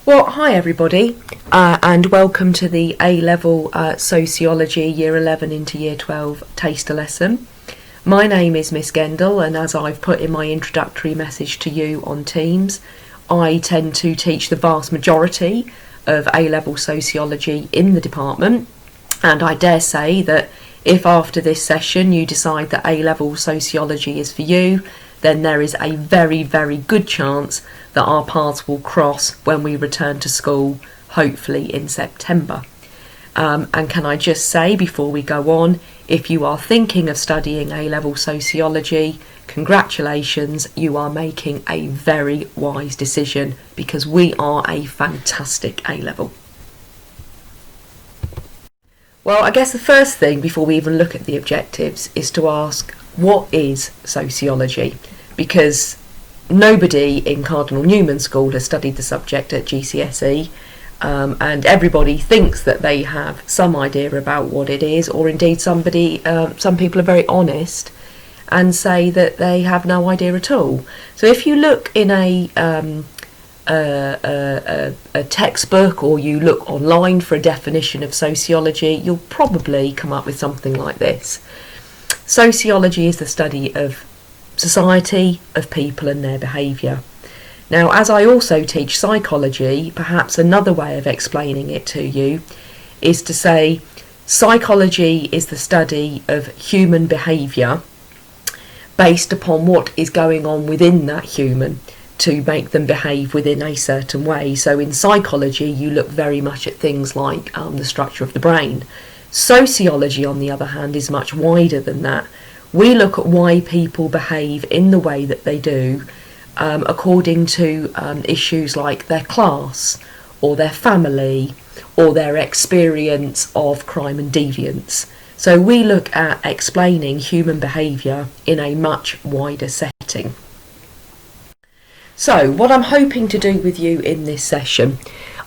Well, hi everybody, and welcome to the A-Level Sociology Year 11 into Year 12 taster lesson. My name is Miss Gendel, and as I've put in my introductory message to you on Teams, I tend to teach the vast majority of A-Level Sociology in the department, and I dare say that if after this session you decide that A-Level Sociology is for you, then there is a very, very good chance that our paths will cross when we return to school, hopefully in September. And can I just say before we go on, if you are thinking of studying A-Level Sociology, congratulations, you are making a very wise decision because we are a fantastic A-Level. Well, I guess the first thing before we even look at the objectives is to ask, what is sociology? Because nobody in Cardinal Newman School has studied the subject at GCSE, and everybody thinks that they have some idea about what it is, or indeed some people are very honest and say that they have no idea at all. So if you look in a textbook or you look online for a definition of sociology, you'll probably come up with something like this. Sociology is the study of society, of people and their behaviour. Now, as I also teach psychology, perhaps another way of explaining it to you is to say psychology is the study of human behaviour based upon what is going on within that human to make them behave within a certain way. So in psychology, you look very much at things like the structure of the brain. Sociology, on the other hand, is much wider than that. We look at why people behave in the way that they do according to issues like their class or their family or their experience of crime and deviance. So we look at explaining human behaviour in a much wider setting. So what I'm hoping to do with you in this session,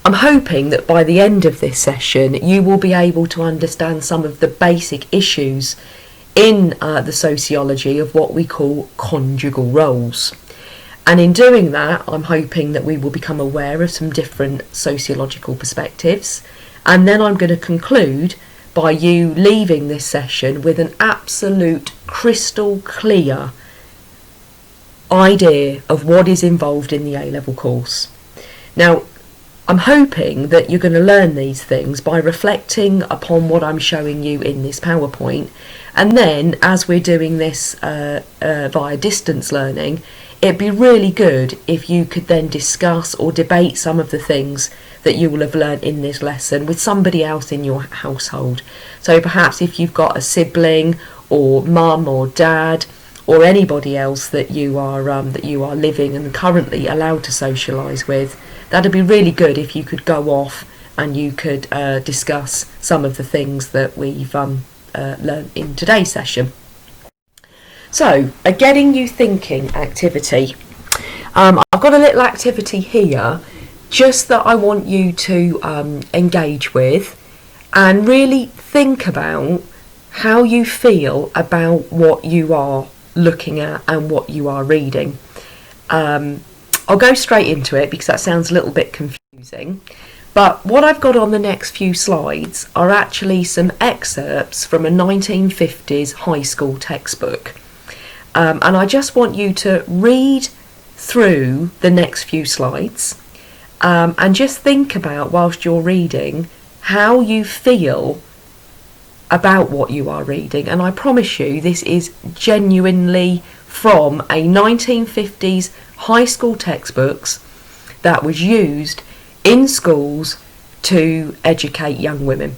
I'm hoping that by the end of this session you will be able to understand some of the basic issues in the sociology of what we call conjugal roles. And in doing that, I'm hoping that we will become aware of some different sociological perspectives. And then I'm going to conclude by you leaving this session with an absolute crystal clear idea of what is involved in the A-level course. Now, I'm hoping that you're going to learn these things by reflecting upon what I'm showing you in this PowerPoint, and then as we're doing this via distance learning, it'd be really good if you could then discuss or debate some of the things that you will have learned in this lesson with somebody else in your household. So perhaps if you've got a sibling or mum or dad or anybody else that you are living and currently allowed to socialise with, that'd be really good if you could go off and you could discuss some of the things that we've learned in today's session. So, a getting you thinking activity. I've got a little activity here just that I want you to engage with and really think about how you feel about what you are looking at and what you are reading. I'll go straight into it because that sounds a little bit confusing. But what I've got on the next few slides are actually some excerpts from a 1950s high school textbook. And I just want you to read through the next few slides and just think about, whilst you're reading, how you feel about what you are reading. And I promise you, this is genuinely from a 1950s high school textbooks that was used in schools to educate young women.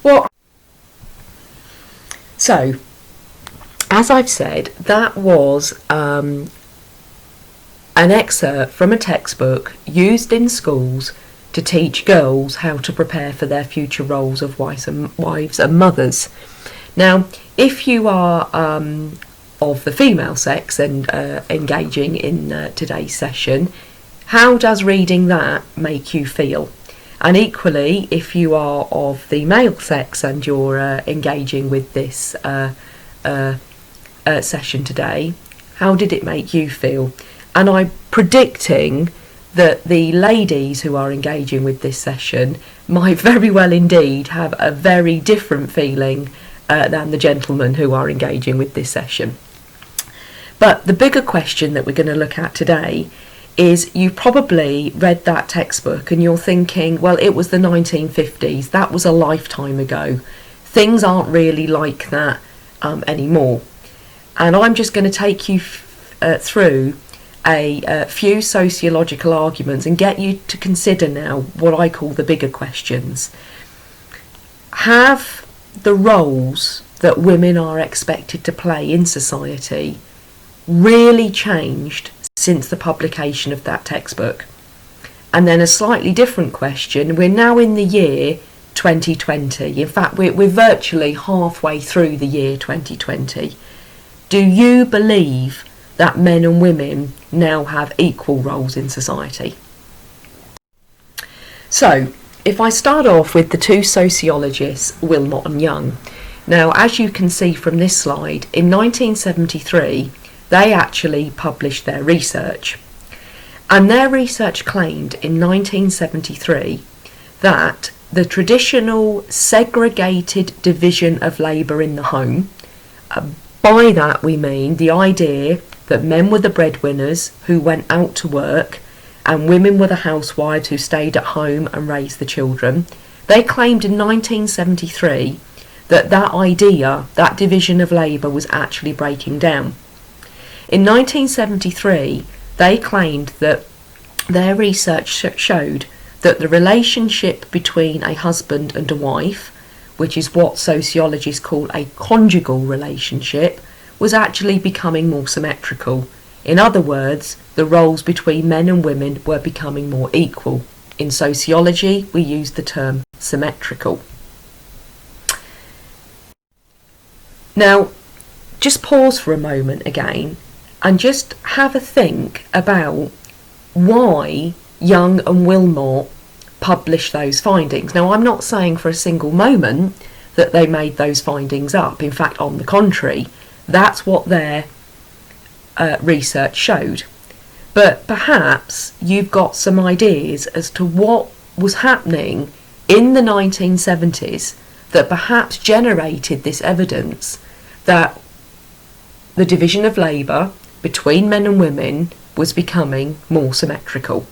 Well, so as I've said, that was an excerpt from a textbook used in schools to teach girls how to prepare for their future roles of wives and mothers. Now, if you are of the female sex and engaging in today's session, how does reading that make you feel? And equally, if you are of the male sex and you're engaging with this session today, how did it make you feel? And I'm predicting that the ladies who are engaging with this session might very well indeed have a very different feeling than the gentlemen who are engaging with this session. But the bigger question that we're going to look at today is, you probably read that textbook and you're thinking, well, it was the 1950s, that was a lifetime ago. Things aren't really like that anymore. And I'm just going to take you through a few sociological arguments and get you to consider now what I call the bigger questions. Have the roles that women are expected to play in society really changed since the publication of that textbook? And then a slightly different question, we're now in the year 2020. In fact, we're virtually halfway through the year 2020. Do you believe that men and women now have equal roles in society? So, if I start off with the two sociologists, Wilmot and Young. Now, as you can see from this slide, in 1973, they actually published their research. And their research claimed in 1973 that the traditional segregated division of labour in the home, by that we mean the idea that men were the breadwinners who went out to work and women were the housewives who stayed at home and raised the children. They claimed in 1973 that that idea, that division of labour, was actually breaking down. In 1973, they claimed that their research showed that the relationship between a husband and a wife, which is what sociologists call a conjugal relationship, was actually becoming more symmetrical. In other words, the roles between men and women were becoming more equal. In sociology, we use the term symmetrical. Now, just pause for a moment again and just have a think about why Young and Wilmot published those findings. Now, I'm not saying for a single moment that they made those findings up. In fact, on the contrary, that's what their research showed. But perhaps you've got some ideas as to what was happening in the 1970s that perhaps generated this evidence that the division of labour between men and women was becoming more symmetrical.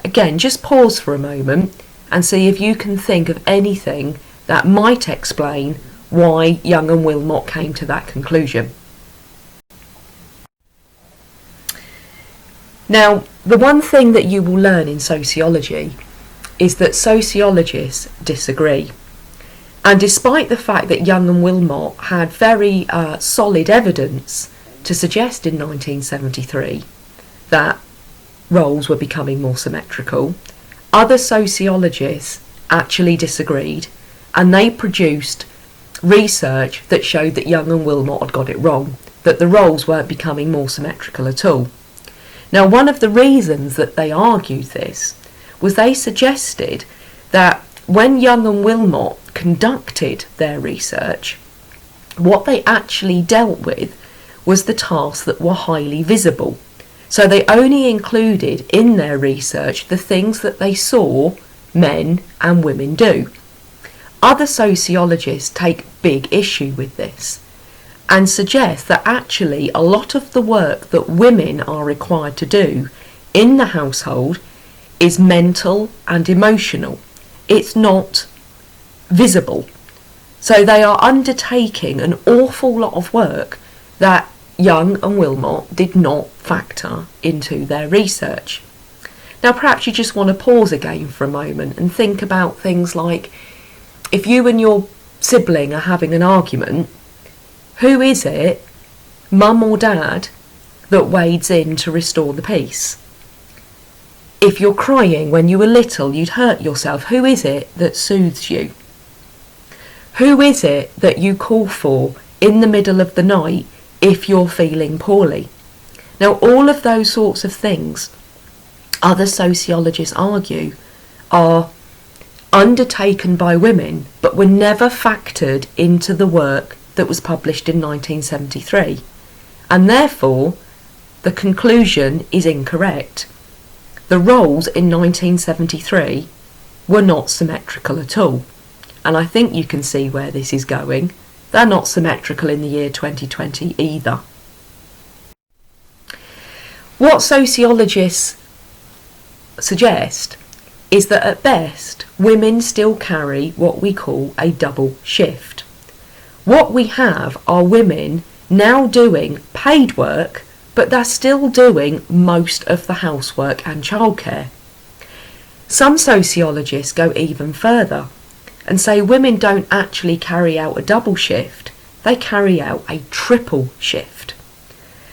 Again, just pause for a moment and see if you can think of anything that might explain why Young and Wilmot came to that conclusion. Now, the one thing that you will learn in sociology is that sociologists disagree. And despite the fact that Young and Wilmot had very solid evidence to suggest in 1973 that roles were becoming more symmetrical, other sociologists actually disagreed, and they produced research that showed that Young and Wilmot had got it wrong, that the roles weren't becoming more symmetrical at all. Now, one of the reasons that they argued this was they suggested that when Young and Wilmot conducted their research, what they actually dealt with was the tasks that were highly visible. So they only included in their research the things that they saw men and women do. Other sociologists take big issue with this and suggest that actually a lot of the work that women are required to do in the household is mental and emotional. It's not visible. So they are undertaking an awful lot of work that Young and Wilmot did not factor into their research. Now, perhaps you just want to pause again for a moment and think about things like, if you and your sibling are having an argument, who is it, mum or dad, that wades in to restore the peace? If you're crying when you were little, you'd hurt yourself, who is it that soothes you? Who is it that you call for in the middle of the night if you're feeling poorly? Now, all of those sorts of things, other sociologists argue, are undertaken by women but were never factored into the work that was published in 1973, and therefore the conclusion is incorrect. The roles in 1973 were not symmetrical at all, and I think you can see where this is going. They're not symmetrical in the year 2020 either. What sociologists suggest is that at best women still carry what we call a double shift. What we have are women now doing paid work, but they're still doing most of the housework and childcare. Some sociologists go even further and say women don't actually carry out a double shift, they carry out a triple shift.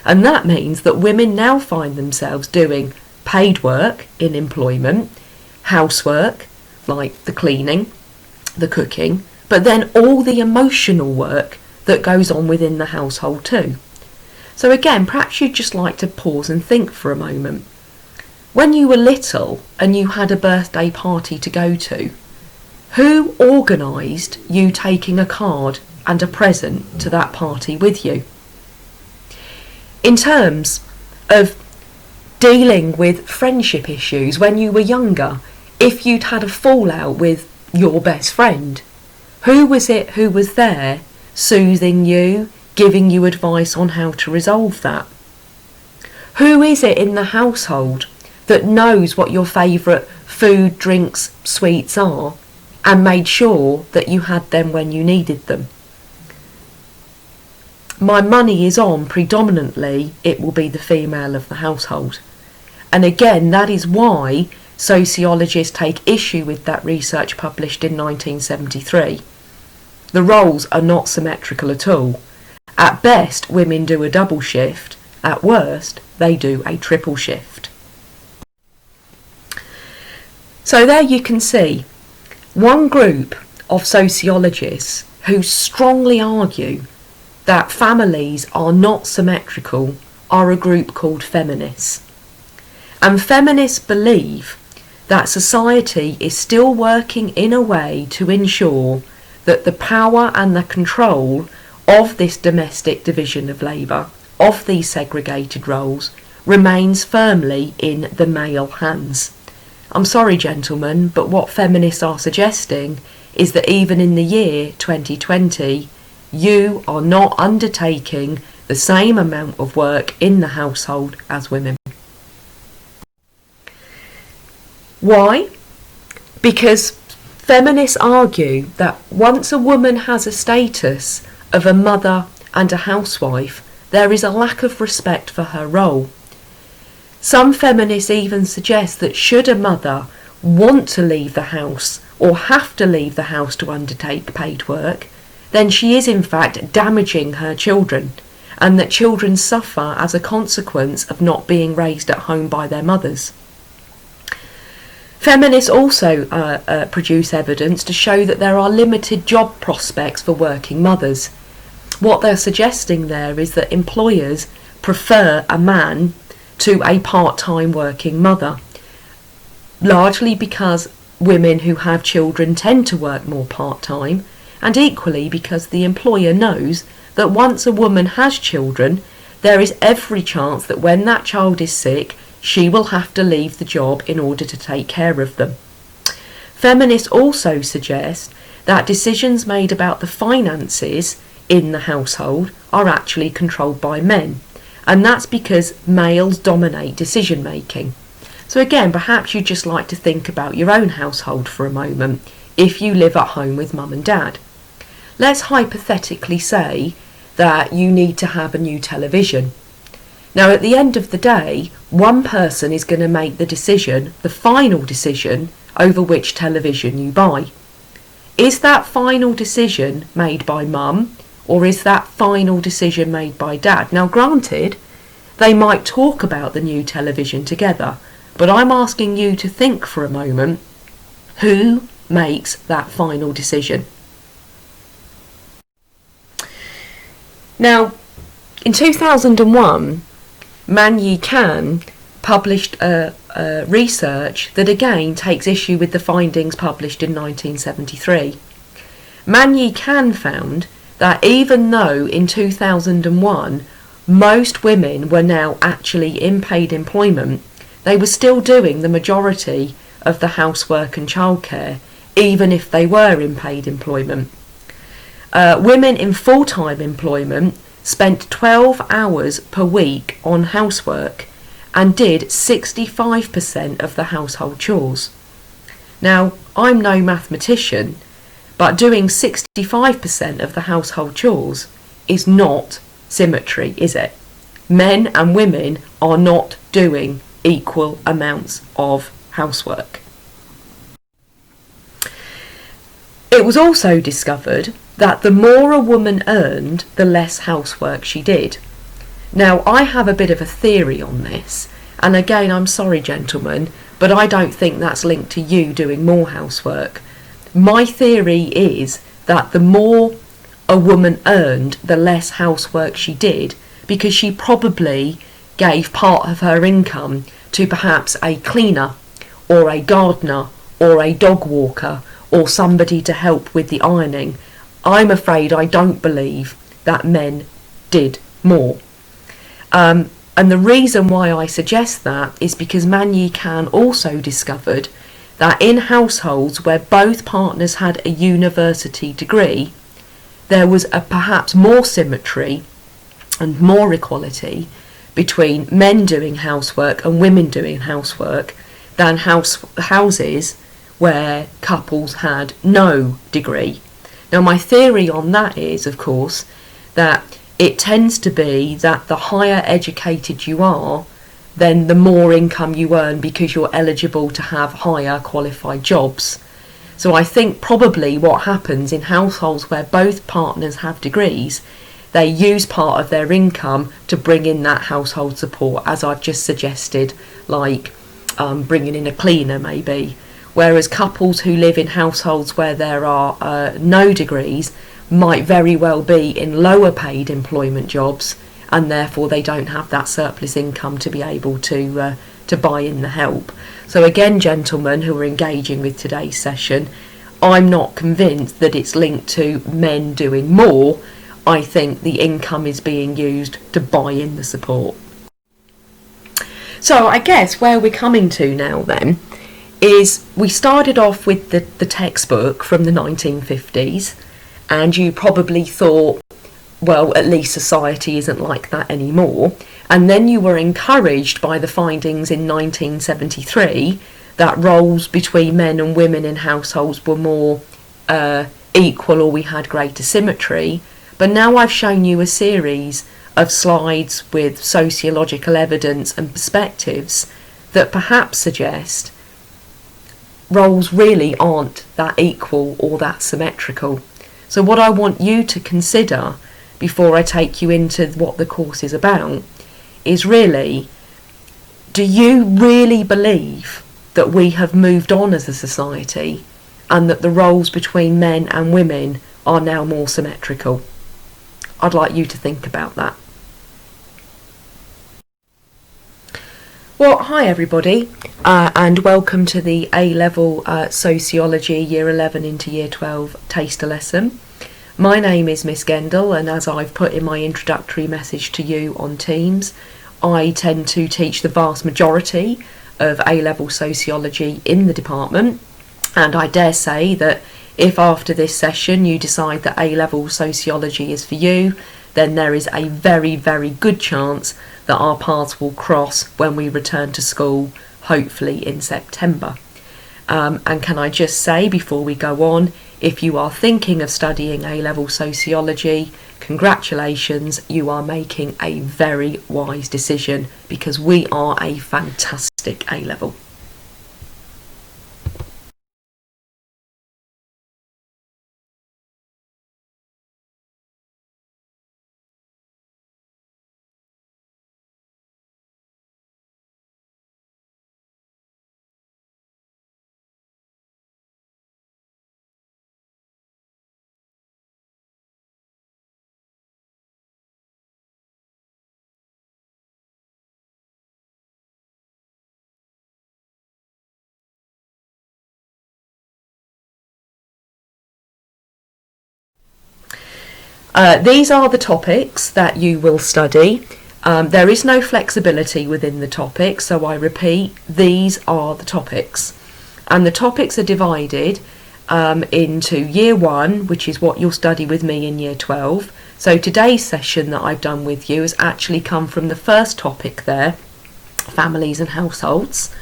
And that means that women now find themselves doing paid work in employment, housework, like the cleaning, the cooking, but then all the emotional work that goes on within the household too. So again, perhaps you'd just like to pause and think for a moment. When you were little and you had a birthday party to go to, who organised you taking a card and a present to that party with you? In terms of dealing with friendship issues when you were younger, if you'd had a fallout with your best friend, who was it who was there soothing you, giving you advice on how to resolve that? Who is it in the household that knows what your favourite food, drinks, sweets are and made sure that you had them when you needed them? My money is on predominantly it will be the female of the household. And again, that is why sociologists take issue with that research published in 1973. The roles are not symmetrical at all. At best, women do a double shift. At worst, they do a triple shift. So there you can see one group of sociologists who strongly argue that families are not symmetrical are a group called feminists. And feminists believe that society is still working in a way to ensure that the power and the control of this domestic division of labour, of these segregated roles, remains firmly in the male hands. I'm sorry, gentlemen, but what feminists are suggesting is that even in the year 2020, you are not undertaking the same amount of work in the household as women. Why? Because feminists argue that once a woman has a status of a mother and a housewife, there is a lack of respect for her role. Some feminists even suggest that should a mother want to leave the house or have to leave the house to undertake paid work, then she is in fact damaging her children, and that children suffer as a consequence of not being raised at home by their mothers. Feminists also produce evidence to show that there are limited job prospects for working mothers. What they're suggesting there is that employers prefer a man to a part-time working mother, largely because women who have children tend to work more part-time, and equally because the employer knows that once a woman has children, there is every chance that when that child is sick, she will have to leave the job in order to take care of them. Feminists also suggest that decisions made about the finances in the household are actually controlled by men, and that's because males dominate decision making. So again, perhaps you'd just like to think about your own household for a moment if you live at home with mum and dad. Let's hypothetically say that you need to have a new television. Now, at the end of the day, one person is going to make the decision, the final decision, over which television you buy. Is that final decision made by mum, or is that final decision made by dad? Now, granted, they might talk about the new television together, but I'm asking you to think for a moment, who makes that final decision? Now, in 2001, Man Yi Kan published research that again takes issue with the findings published in 1973. Man Yi Kan found that even though in 2001 most women were now actually in paid employment, they were still doing the majority of the housework and childcare, even if they were in paid employment. Women in full-time employment spent 12 hours per week on housework and did 65% of the household chores. Now, I'm no mathematician, but doing 65% of the household chores is not symmetry, is it? Men and women are not doing equal amounts of housework. It was also discovered that the more a woman earned, the less housework she did. Now, I have a bit of a theory on this, and again, I'm sorry, gentlemen, but I don't think that's linked to you doing more housework. My theory is that the more a woman earned, the less housework she did, because she probably gave part of her income to perhaps a cleaner, or a gardener, or a dog walker, or somebody to help with the ironing. I'm afraid I don't believe that men did more. And the reason why I suggest that is because Man Yi Kan also discovered that in households where both partners had a university degree, there was a perhaps more symmetry and more equality between men doing housework and women doing housework than houses where couples had no degree. Now, my theory on that is, of course, that it tends to be that the higher educated you are, then the more income you earn because you're eligible to have higher qualified jobs. So I think probably what happens in households where both partners have degrees, they use part of their income to bring in that household support, as I've just suggested, like bringing in a cleaner maybe. Whereas couples who live in households where there are no degrees might very well be in lower paid employment jobs, and therefore they don't have that surplus income to be able to buy in the help. So again, gentlemen who are engaging with today's session, I'm not convinced that it's linked to men doing more. I think the income is being used to buy in the support. So I guess where we're coming to now then is we started off with the textbook from the 1950s, and you probably thought, well, at least society isn't like that anymore. And then you were encouraged by the findings in 1973 that roles between men and women in households were more equal, or we had greater symmetry. But now I've shown you a series of slides with sociological evidence and perspectives that perhaps suggest roles really aren't that equal or that symmetrical. So what I want you to consider before I take you into what the course is about is really, do you really believe that we have moved on as a society and that the roles between men and women are now more symmetrical? I'd like you to think about that. Well, hi everybody, and welcome to the A-Level Sociology Year 11 into Year 12 taster lesson. My name is Miss Gendel, and as I've put in my introductory message to you on Teams, I tend to teach the vast majority of A-Level Sociology in the department, and I dare say that if after this session you decide that A-Level Sociology is for you, then there is a very, very good chance that our paths will cross when we return to school, hopefully in September. And can I just say before we go on, if you are thinking of studying A-Level Sociology, congratulations, you are making a very wise decision, because we are a fantastic A-Level. These are the topics that you will study. There is no flexibility within the topics, so I repeat, these are the topics. And the topics are divided into year 1, which is what you'll study with me in year 12. So today's session that I've done with you has actually come from the first topic there, families and households.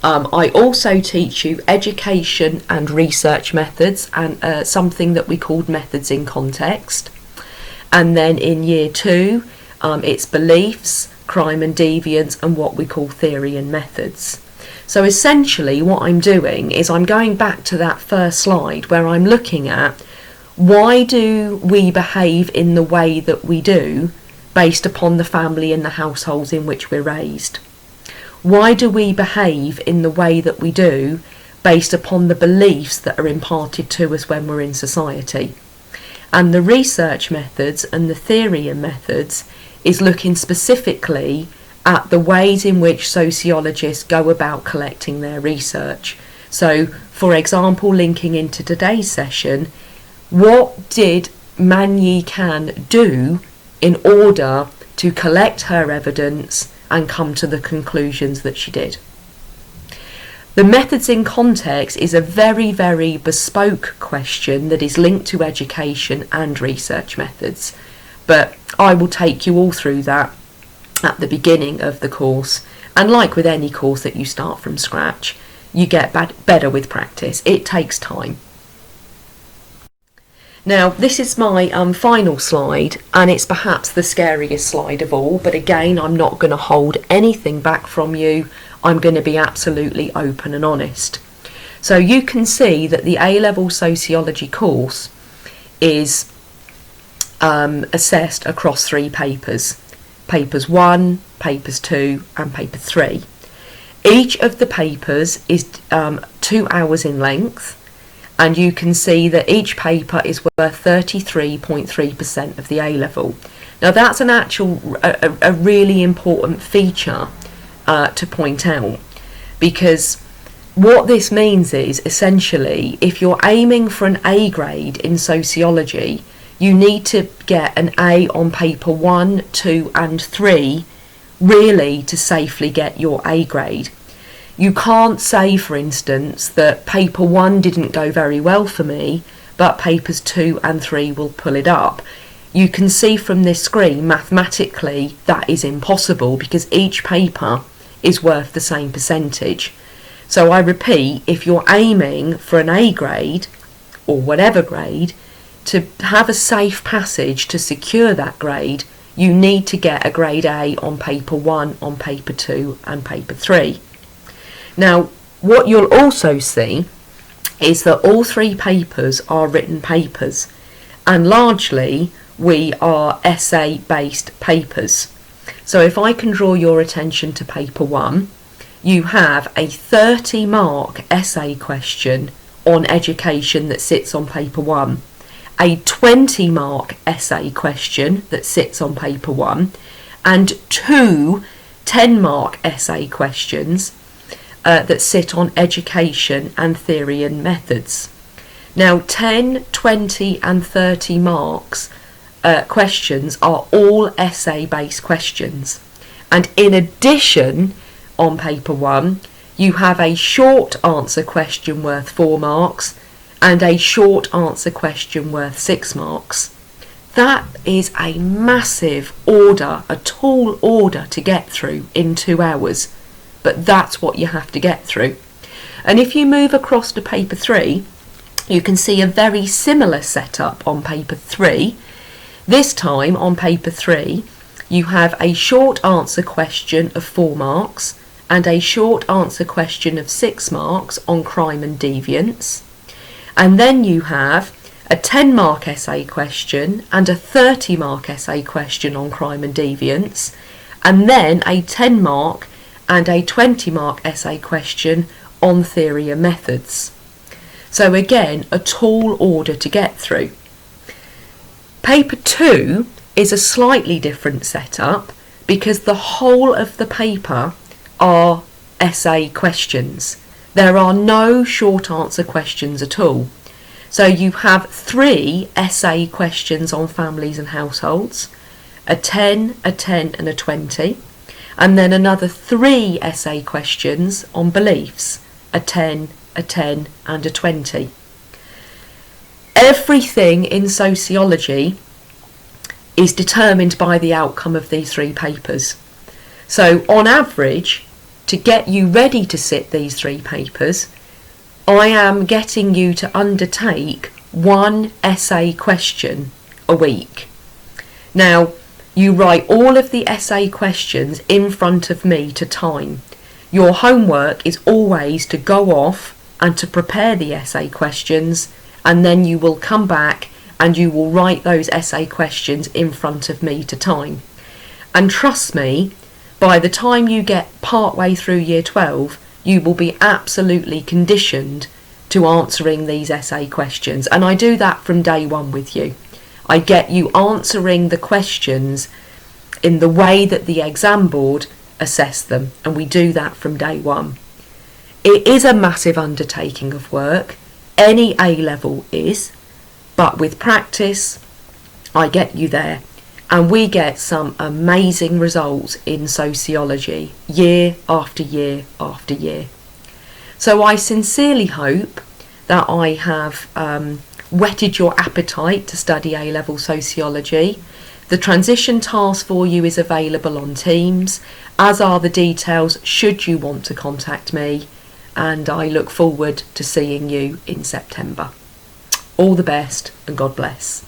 I also teach you education and research methods, and something that we called methods in context. And then in year 2, it's beliefs, crime and deviance, and what we call theory and methods. So essentially what I'm doing is I'm going back to that first slide where I'm looking at why do we behave in the way that we do based upon the family and the households in which we're raised. Why do we behave in the way that we do based upon the beliefs that are imparted to us when we're in society? And the research methods and the theory and methods is looking specifically at the ways in which sociologists go about collecting their research. So, for example, linking into today's session, what did Man Yi Kan do in order to collect her evidence and come to the conclusions that she did? The methods in context is a very, very bespoke question that is linked to education and research methods. But I will take you all through that at the beginning of the course. And like with any course that you start from scratch, you get better with practice. It takes time. Now, this is my final slide, and it's perhaps the scariest slide of all, but again, I'm not going to hold anything back from you. I'm going to be absolutely open and honest. So you can see that the A-level sociology course is assessed across 3 papers. Papers 1, papers 2 and paper 3. Each of the papers is 2 hours in length, and you can see that each paper is worth 33.3% of the A-level. Now that's a really important feature to point out, because what this means is essentially if you're aiming for an A grade in sociology, you need to get an A on paper 1, 2 and 3 really to safely get your A grade. You can't say, for instance, that paper 1 didn't go very well for me, but papers 2 and 3 will pull it up. You can see from this screen, mathematically, that is impossible because each paper is worth the same percentage. So I repeat, if you're aiming for an A grade, or whatever grade, to have a safe passage to secure that grade, you need to get a grade A on paper 1, on paper 2 and paper 3. Now, what you'll also see is that all 3 papers are written papers, and largely we are essay-based papers. So if I can draw your attention to paper 1, you have a 30-mark essay question on education that sits on paper 1, a 20-mark essay question that sits on paper 1, and 2 10-mark essay questions that sit on education and theory and methods. Now 10, 20 and 30 marks questions are all essay-based questions, and in addition on paper 1 you have a short answer question worth 4 marks and a short answer question worth 6 marks. That is a massive order, a tall order to get through in 2 hours, but that's what you have to get through. And if you move across to paper 3, you can see a very similar setup on paper 3. This time on paper 3 you have a short answer question of 4 marks and a short answer question of 6 marks on crime and deviance, and then you have a 10-mark essay question and a 30-mark essay question on crime and deviance, and then a 10-mark and a 20-mark essay question on theory and methods. So again, a tall order to get through. Paper 2 is a slightly different setup because the whole of the paper are essay questions. There are no short answer questions at all. So you have 3 essay questions on families and households, a 10, a 10 and a 20, and then another 3 essay questions on beliefs, a 10, a 10 and a 20. Everything in sociology is determined by the outcome of these 3 papers. So on average, to get you ready to sit these 3 papers, I am getting you to undertake 1 essay question a week. Now, you write all of the essay questions in front of me to time. Your homework is always to go off and to prepare the essay questions, and then you will come back and you will write those essay questions in front of me to time. And trust me, by the time you get partway through year 12, you will be absolutely conditioned to answering these essay questions. And I do that from day 1 with you. I get you answering the questions in the way that the exam board assess them, and we do that from day 1. It is a massive undertaking of work. Any A-level is, but with practice, I get you there. And we get some amazing results in sociology, year after year after year. So I sincerely hope that I have whetted your appetite to study A-level sociology. The transition task for you is available on Teams, as are the details should you want to contact me, and I look forward to seeing you in September. All the best and God bless.